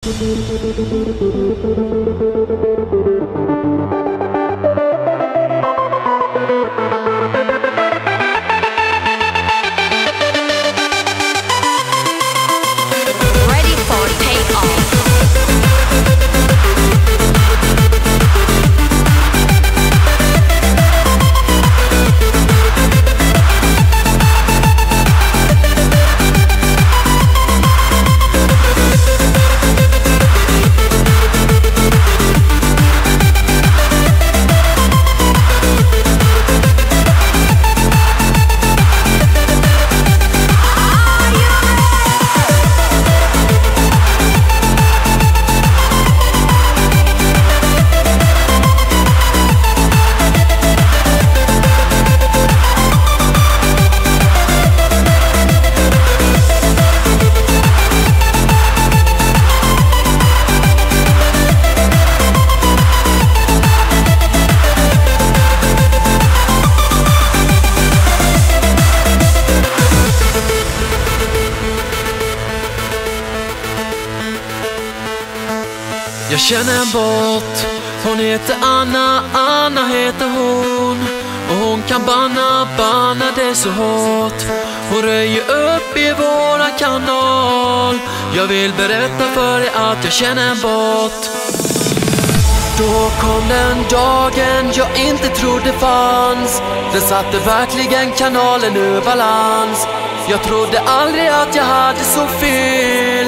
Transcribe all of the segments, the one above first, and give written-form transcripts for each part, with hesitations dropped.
Ready for takeoff. Jag känner en båt, hon heter Anna, Anna heter hon. Och hon kan banna det så hårt. Hon röjer upp i våran kanal. Jag vill berätta för dig att jag känner en båt. Då kom den dagen jag inte trodde fanns. Den satte verkligen kanalen ur balans. Jag trodde aldrig att jag hade så fel.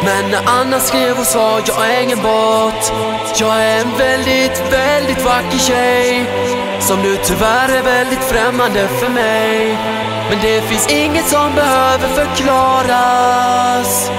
Men när Anna skrev och sa jag är ingen båt. Jag är en väldigt vacker tjej som nu tyvärr är väldigt främmande för mig. Men det finns inget som behöver förklaras.